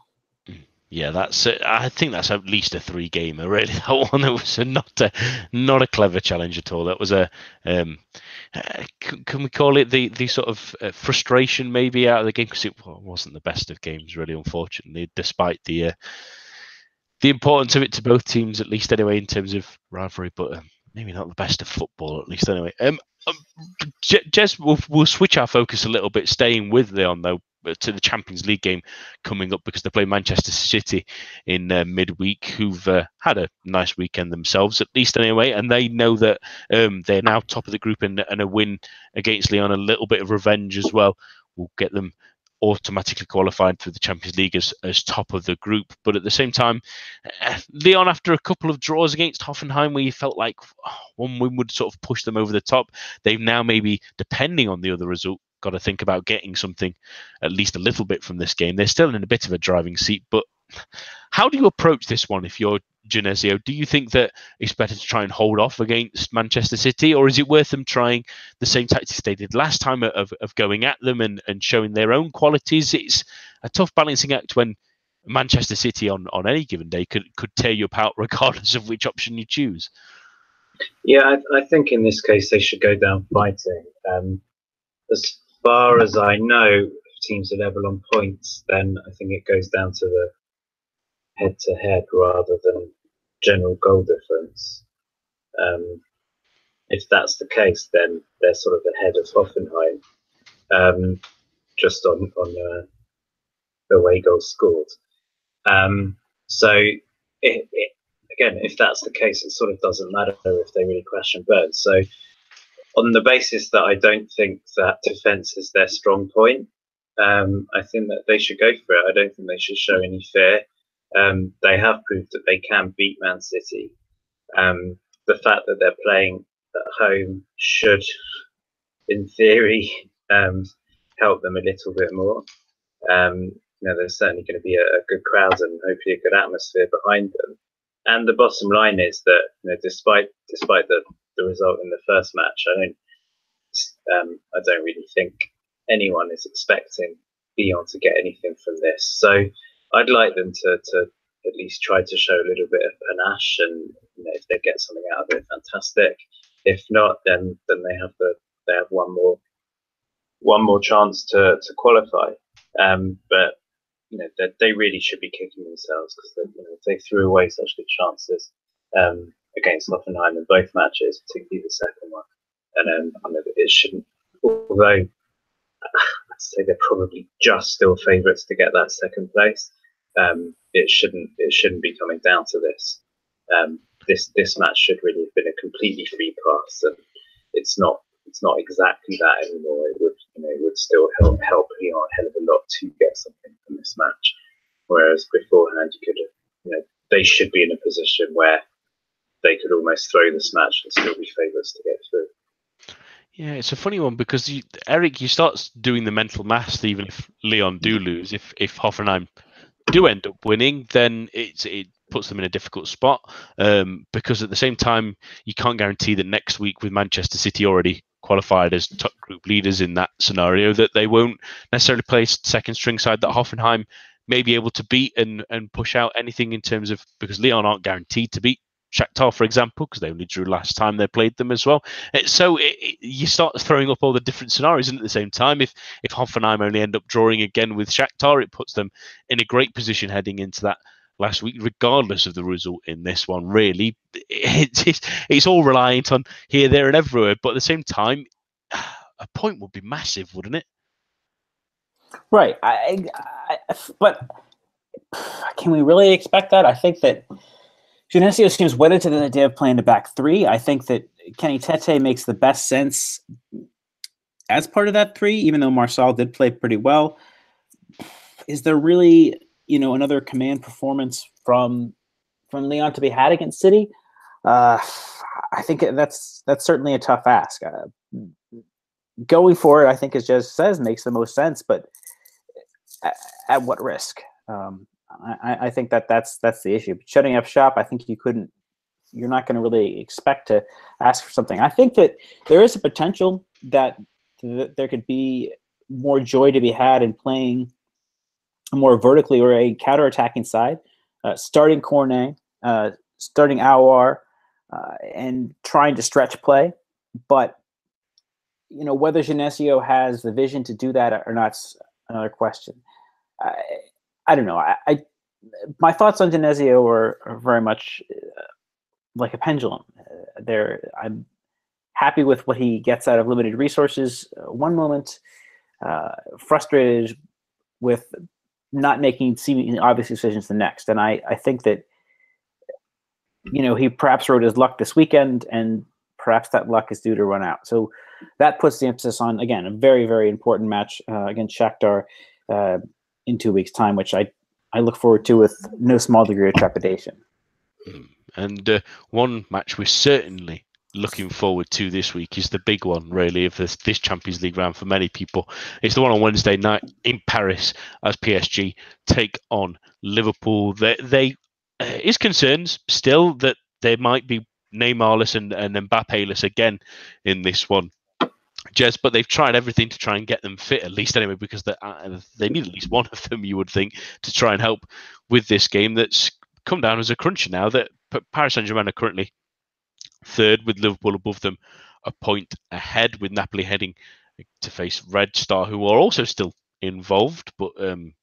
Yeah, that's. I think that's at least a 3-gamer. Really, that one. It was not a clever challenge at all. That was a. Can we call it the sort of frustration maybe out of the game, because it wasn't the best of games, really, unfortunately, despite the importance of it to both teams, at least anyway, in terms of rivalry, but maybe not the best of football, at least anyway. Jez, we'll switch our focus a little bit, staying with Lyon though, to the Champions League game coming up, because they play Manchester City in midweek, who've had a nice weekend themselves, at least anyway, and they know that they're now top of the group, and a win against Lyon, a little bit of revenge as well, will get them automatically qualified for the Champions League as top of the group. But at the same time, Lyon, after a couple of draws against Hoffenheim, where you felt like one win would sort of push them over the top, they've now, maybe depending on the other result, got to think about getting something, at least a little bit, from this game. They're still in a bit of a driving seat, but how do you approach this one if you're Genesio? Do you think that it's better to try and hold off against Manchester City, or is it worth them trying the same tactics they did last time of going at them and showing their own qualities? It's a tough balancing act when Manchester City on any given day could tear you apart regardless of which option you choose. Yeah, I think in this case they should go down fighting. As far as I know, if teams are level on points, then I think it goes down to the head-to-head rather than general goal difference. If that's the case, then they're sort of ahead of Hoffenheim, just on the away goals scored. So again, if that's the case, it sort of doesn't matter if they really crash and burn. So on the basis that I don't think that defence is their strong point, I think that they should go for it. I don't think they should show any fear. They have proved that they can beat Man City. The fact that they're playing at home should, in theory, help them a little bit more. There's certainly going to be a good crowd and hopefully a good atmosphere behind them. And the bottom line is that despite the result in the first match, I don't really think anyone is expecting Lyon to get anything from this. So I'd like them to at least try to show a little bit of panache, and if they get something out of it, fantastic. If not, then they have one more chance to qualify. But they really should be kicking themselves, because they threw away such good chances against Hoffenheim in both matches, particularly the second one. And it shouldn't, although I'd say they're probably just still favourites to get that second place. It shouldn't be coming down to this. This match should really have been a completely free pass, and it's not exactly that anymore. It would still help Lyon a hell of a lot to get something from this match. Whereas beforehand, you could they should be in a position where they could almost throw this match and still be favourites to get through. Yeah, it's a funny one, because Eric, you start doing the mental maths. Even if Lyon do lose, if Hoffenheim do end up winning, then it puts them in a difficult spot, because at the same time you can't guarantee that next week, with Manchester City already qualified as top group leaders in that scenario, that they won't necessarily play second string side that Hoffenheim may be able to beat and push out anything in terms of, because Lyon aren't guaranteed to beat Shakhtar, for example, because they only drew last time they played them as well. So you start throwing up all the different scenarios, and at the same time, if Hoffenheim only end up drawing again with Shakhtar, it puts them in a great position heading into that last week, regardless of the result in this one. Really, it's all reliant on here, there, and everywhere. But at the same time, a point would be massive, wouldn't it? Right. But can we really expect that? I think that Genesio seems wedded to the idea of playing the back three. I think that Kenny Tete makes the best sense as part of that three, even though Marçal did play pretty well. Is there really, another command performance from Leon to be had against City? I think that's certainly a tough ask. Going for it, I think, as Jez says, makes the most sense, but at what risk? I think that's the issue. But shutting up shop, I think you're not going to really expect to ask for something. I think that there is a potential that there could be more joy to be had in playing more vertically or a counter-attacking side, starting Cornet, starting Aouar, and trying to stretch play. But whether Genesio has the vision to do that or not's another question. I don't know. My thoughts on Genesio are very much like a pendulum. I'm happy with what he gets out of limited resources one moment, frustrated with not making seemingly obvious decisions the next. And I think that, he perhaps rode his luck this weekend, and perhaps that luck is due to run out. So that puts the emphasis on, again, a very, very important match against Shakhtar in 2 weeks' time, which I look forward to with no small degree of trepidation. And one match we're certainly looking forward to this week is the big one, really, of this Champions League round for many people. It's the one on Wednesday night in Paris as PSG take on Liverpool. They is concerns still that they might be Neymarless and Mbappé-less again in this one, Jez, but they've tried everything to try and get them fit, at least anyway, because they need at least one of them, you would think, to try and help with this game that's come down as a cruncher now. That Paris Saint-Germain are currently third, with Liverpool above them, a point ahead, with Napoli heading to face Red Star, who are also still involved, but and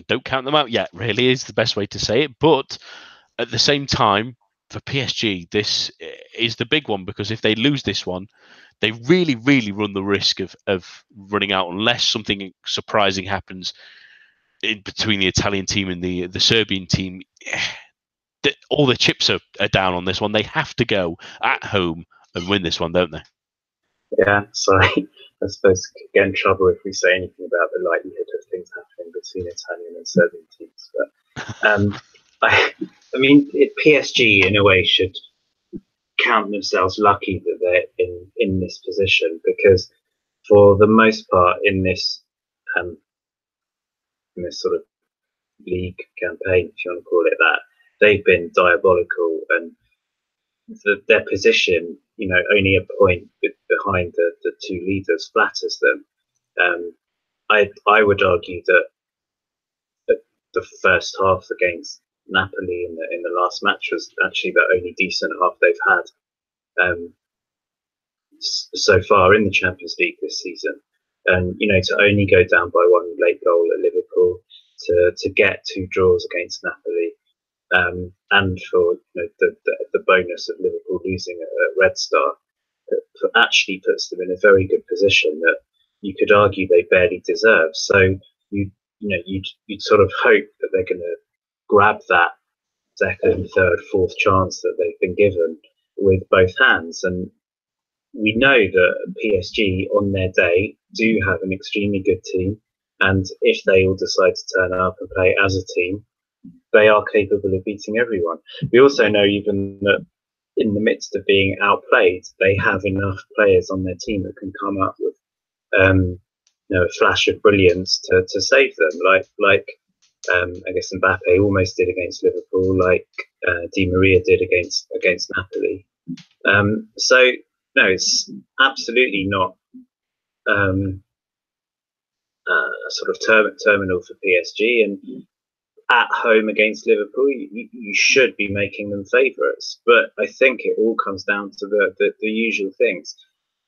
don't count them out yet, really, is the best way to say it. But at the same time, for PSG, this is the big one, because if they lose this one, they really, really run the risk of running out unless something surprising happens in between the Italian team and the Serbian team. All the chips are down on this one. They have to go at home and win this one, don't they? Yeah, sorry. I suppose we could get in trouble if we say anything about the likelihood of things happening between Italian and Serbian teams. But I mean, PSG in a way should count themselves lucky that they're in this position, because for the most part in this sort of league campaign, if you want to call it that, they've been diabolical, and their position, only a point behind the two leaders flatters them. I would argue that the first half against Napoli in the last match was actually the only decent half they've had so far in the Champions League this season. And to only go down by one late goal at Liverpool, to get two draws against Napoli, and for the bonus of Liverpool losing at Red Star, actually puts them in a very good position that you could argue they barely deserve. So you'd sort of hope that they're going to grab that second, third, fourth chance that they've been given with both hands. And we know that PSG on their day do have an extremely good team, and if they all decide to turn up and play as a team, they are capable of beating everyone. We also know even that in the midst of being outplayed, they have enough players on their team that can come up with a flash of brilliance to save them, like I guess Mbappe almost did against Liverpool, like Di Maria did against Napoli. So no, it's absolutely not sort of terminal for PSG, and at home against Liverpool, you should be making them favourites. But I think it all comes down to the usual things.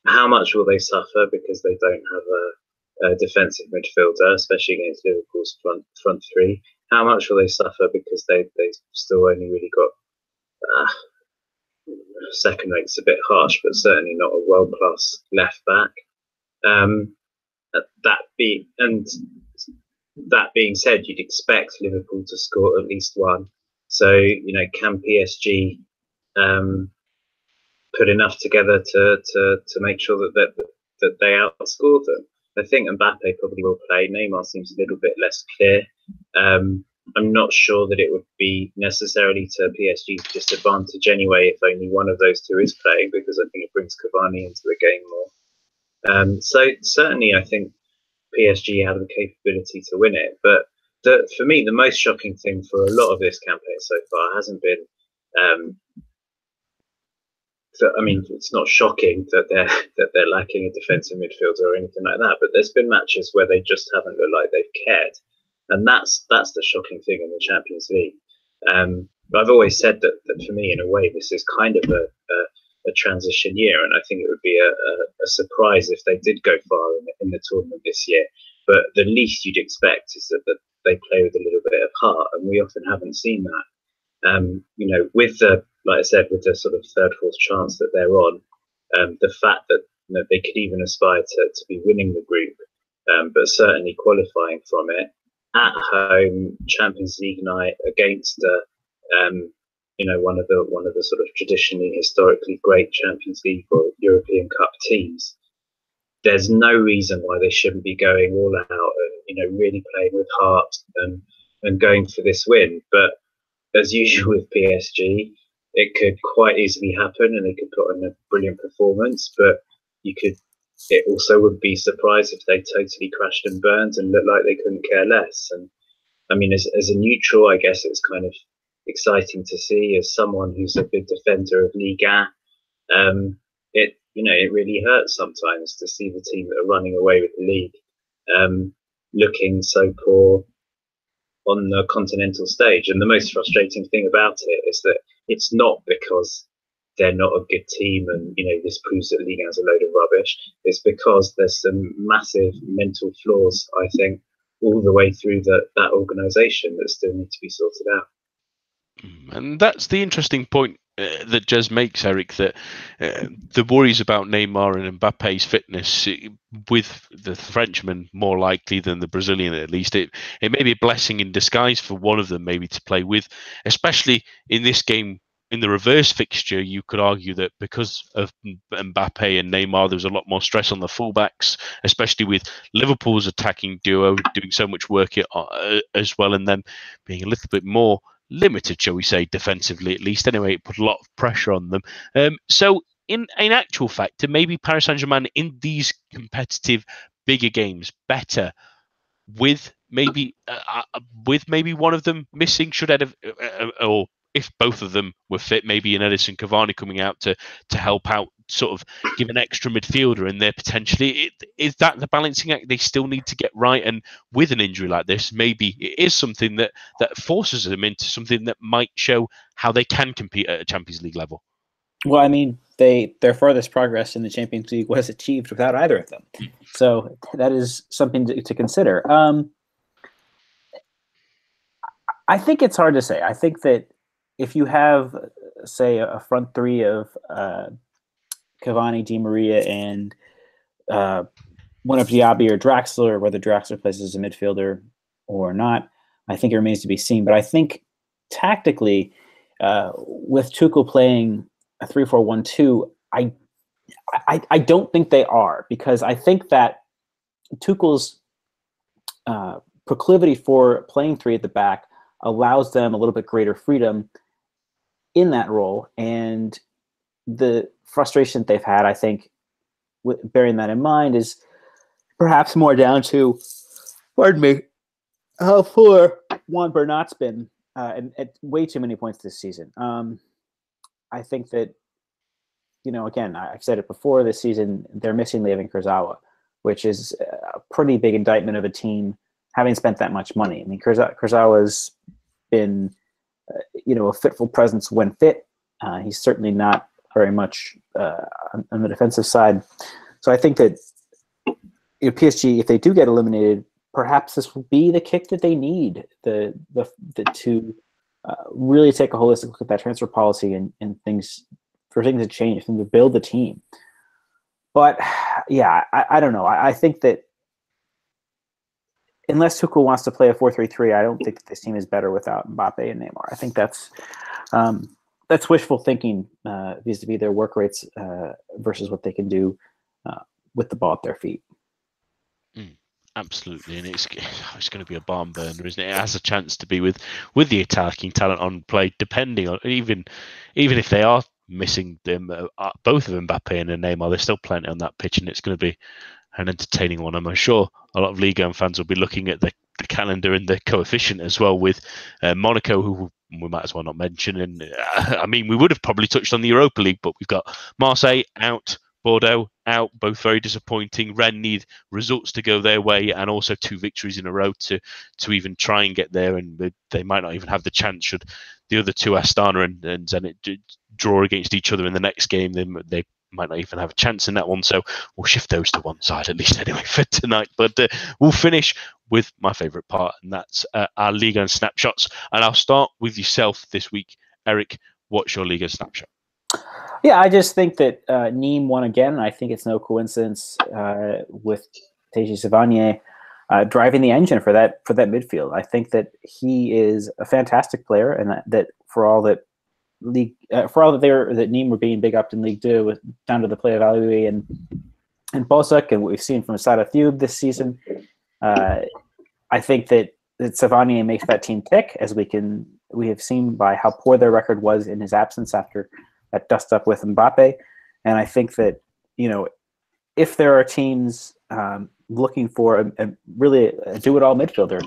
How much will they suffer because they don't have a defensive midfielder, especially against Liverpool's front three? How much will they suffer because they still only really got second rate's a bit harsh, but certainly not a world-class left back? Um, that being said, you'd expect Liverpool to score at least one. So can PSG put enough together to make sure that they outscore them? I think Mbappe probably will play. Neymar seems a little bit less clear. I'm not sure that it would be necessarily to PSG's disadvantage anyway if only one of those two is playing, because I think it brings Cavani into the game more. So certainly I think PSG have the capability to win it. But for me, the most shocking thing for a lot of this campaign so far hasn't been. It's not shocking that they're lacking a defensive midfielder or anything like that. But there's been matches where they just haven't looked like they've cared, and that's the shocking thing in the Champions League. I've always said that for me, in a way, this is kind of a transition year, and I think it would be a surprise if they did go far in the tournament this year. But the least you'd expect is that they play with a little bit of heart, and we often haven't seen that. With like I said, with the sort of third, fourth chance that they're on, the fact that they could even aspire to be winning the group, but certainly qualifying from it at home, Champions League night against one of the sort of traditionally, historically great Champions League or European Cup teams. There's no reason why they shouldn't be going all out and really playing with heart and going for this win. But as usual with PSG, it could quite easily happen, and they could put on a brilliant performance. But it also would be surprised if they totally crashed and burned and looked like they couldn't care less. And I mean, as a neutral, I guess it's kind of exciting to see. As someone who's a big defender of Ligue, it really hurts sometimes to see the team that are running away with the league looking so poor on the continental stage. And the most frustrating thing about it is that it's not because they're not a good team and this proves that Ligue has a load of rubbish. It's because there's some massive mental flaws, I think, all the way through that organisation that still need to be sorted out. And that's the interesting point that Jez makes, Eric, that the worries about Neymar and Mbappe's fitness, with the Frenchman more likely than the Brazilian at least, it may be a blessing in disguise for one of them maybe to play with, especially in this game. In the reverse fixture, you could argue that because of Mbappe and Neymar, there was a lot more stress on the fullbacks, especially with Liverpool's attacking duo doing so much work as well, and then being a little bit more limited, shall we say, defensively at least. Anyway, it put a lot of pressure on them. So in actual fact, maybe Paris Saint-Germain in these competitive bigger games better with maybe one of them missing, or if both of them were fit, maybe an Edison Cavani coming out to help out, sort of give an extra midfielder in there potentially. Is that the balancing act they still need to get right? And with an injury like this, maybe it is something that forces them into something that might show how they can compete at a Champions League level. Well, I mean, their farthest progress in the Champions League was achieved without either of them. So that is something to consider. I think it's hard to say. I think that if you have, say, a front three of Cavani, Di Maria, and one of Diaby or Draxler, whether Draxler plays as a midfielder or not, I think it remains to be seen. But I think tactically, with Tuchel playing a 3-4-1-2, I don't think they are, because I think that Tuchel's proclivity for playing three at the back allows them a little bit greater freedom in that role. And the frustration they've had, I think, bearing that in mind, is perhaps more down to, how poor Juan Bernat's been at way too many points this season. I think that, again, I've said it before this season, they're missing Levin Kurzawa, which is a pretty big indictment of a team having spent that much money. I mean, Kurzawa's been, a fitful presence when fit. He's certainly not very much on the defensive side. So I think that PSG, if they do get eliminated, perhaps this will be the kick that they need to really take a holistic look at that transfer policy and things to change and to build the team. But yeah, I don't know. I think that unless Tuchel wants to play a 4-3-3, I don't think that this team is better without Mbappe and Neymar. I think that's wishful thinking vis-a-vis their work rates versus what they can do with the ball at their feet. Absolutely, and it's going to be a barn burner, isn't it? It has a chance to be with the attacking talent on play, depending on even if they are missing them, both of Mbappe and Neymar, there's still plenty on that pitch, and it's going to be an entertaining one. I'm sure a lot of Ligue 1 fans will be looking at the calendar and the coefficient as well, with Monaco, who we might as well not mention. And I mean, we would have probably touched on the Europa League, but we've got Marseille out, Bordeaux out, both very disappointing. Rennes need results to go their way, and also 2 victories in a row to even try and get there, and they might not even have the chance should the other 2, Astana and Zenit, draw against each other in the next game. They might not even have a chance in that one, so we'll shift those to one side at least anyway for tonight. But we'll finish with my favourite part, and that's our Ligue 1 snapshots. And I'll start with yourself this week, Eric. What's your Ligue 1 snapshot? Yeah, I just think that Nîmes won again. I think it's no coincidence with Teji Savanier driving the engine for that midfield. I think that he is a fantastic player, and that for all that Nîmes were being big up in Ligue 2 with down to the play of Aloui and Bosuk, and what we've seen from Sada Thioub this season. I think that Savanier makes that team tick, as we have seen by how poor their record was in his absence after that dust up with Mbappe. And I think that, if there are teams looking for really a do-it-all midfielder,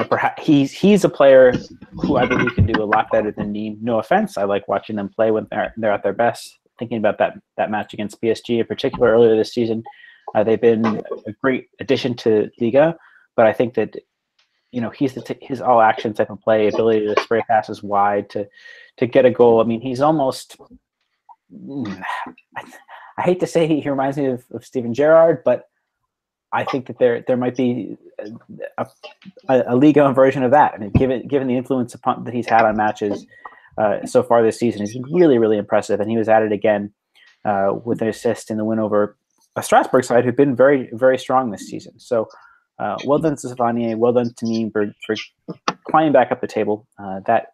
perhaps he's a player who I believe can do a lot better than Nîmes. No offense, I like watching them play when they're at their best. Thinking about that match against PSG in particular earlier this season, they've been a great addition to Liga. But I think that he's his all-action type of play, ability to spray passes wide to get a goal. I mean, he's almost. I hate to say he reminds me of Steven Gerrard, but I think that there might be a Ligue 1 version of that. And given the influence that he's had on matches so far this season, he's been really, really impressive. And he was at it again with an assist in the win over a Strasbourg side who've been very, very strong this season. So well done to Savanier, well done to Nîmes for climbing back up the table. That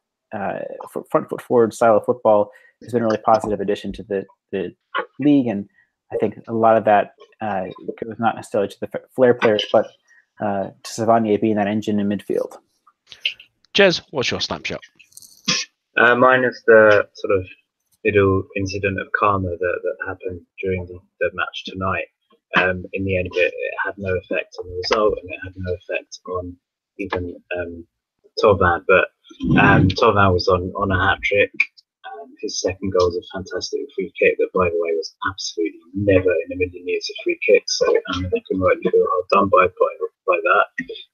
front foot forward style of football has been a really positive addition to the league, and I think a lot of that goes not necessarily to the flair players, but to Savanier being that engine in midfield. Jez, what's your snapshot? Mine is the sort of little incident of karma that happened during the match tonight. In the end of it had no effect on the result, and it had no effect on even Thauvin. But Thauvin was on a hat-trick. His second goal was a fantastic free kick that, by the way, was absolutely never in a million years a free kick. So they can rightly feel hard done by that.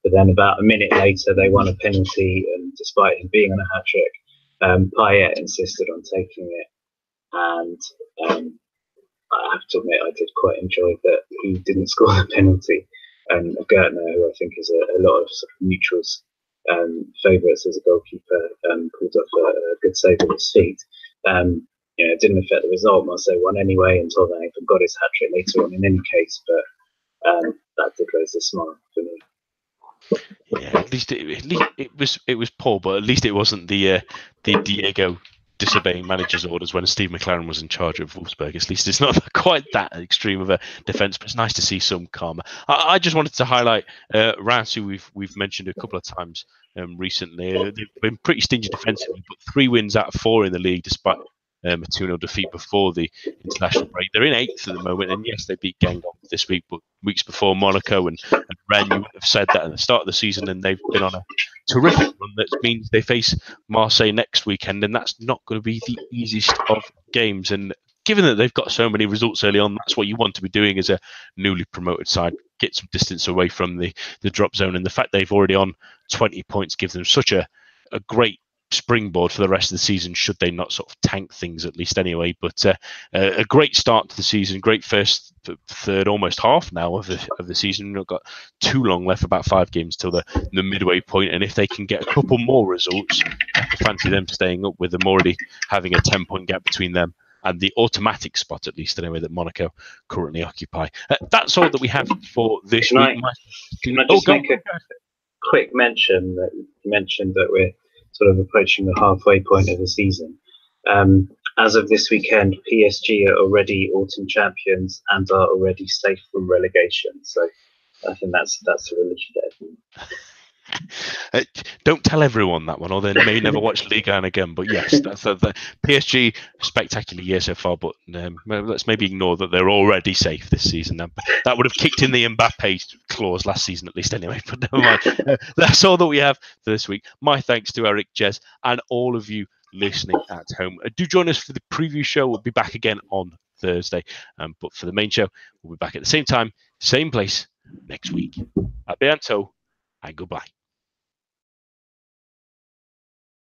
But then about a minute later, they won a penalty, and despite him being on a hat-trick, Payet insisted on taking it. And I have to admit, I did quite enjoy that he didn't score the penalty. And Gertner, who I think is a lot of sort of neutrals' favourites as a goalkeeper, pulled off a good save with his feet. It didn't affect the result. Marseille won anyway, and Thauvin got his hat trick later on in any case. But that did raise a smile for me. Yeah, at least it was poor, but at least it wasn't the Diego disobeying manager's orders when Steve McLaren was in charge of Wolfsburg. At least it's not quite that extreme of a defence, but it's nice to see some karma. I just wanted to highlight Reims, who we've mentioned a couple of times recently. They've been pretty stingy defensively, but 3 wins out of 4 in the league, despite a 2-0 defeat before the international break. They're in 8th at the moment, and yes, they beat Guingamp this week, but weeks before Monaco and Rennes, you would have said that at the start of the season, and they've been on a terrific run. That means they face Marseille next weekend, and that's not going to be the easiest of games. And given that they've got so many results early on, that's what you want to be doing as a newly promoted side. Get some distance away from the drop zone, and the fact they've already on 20 points gives them such a great springboard for the rest of the season, should they not sort of tank things at least anyway. But a great start to the season, great first third, almost half now of the season. We've not got too long left, about 5 games till the midway point, and if they can get a couple more results, I fancy them staying up with them, already having a 10-point gap between them and the automatic spot, at least anyway, that Monaco currently occupy. That's all that we have for this week. Can I just make a quick mention that you mentioned that we're sort of approaching the halfway point of the season? As of this weekend, PSG are already autumn champions and are already safe from relegation. So I think that's a relief there. Don't tell everyone that one, or they may never watch Ligue 1 again. But yes, that's the PSG spectacular year so far. But let's maybe ignore that they're already safe this season. That would have kicked in the Mbappe clause last season, at least anyway. But never mind. That's all that we have for this week. My thanks to Eric, Jez, and all of you listening at home. Do join us for the preview show. We'll be back again on Thursday. But for the main show, we'll be back at the same time, same place next week. A bientôt and goodbye.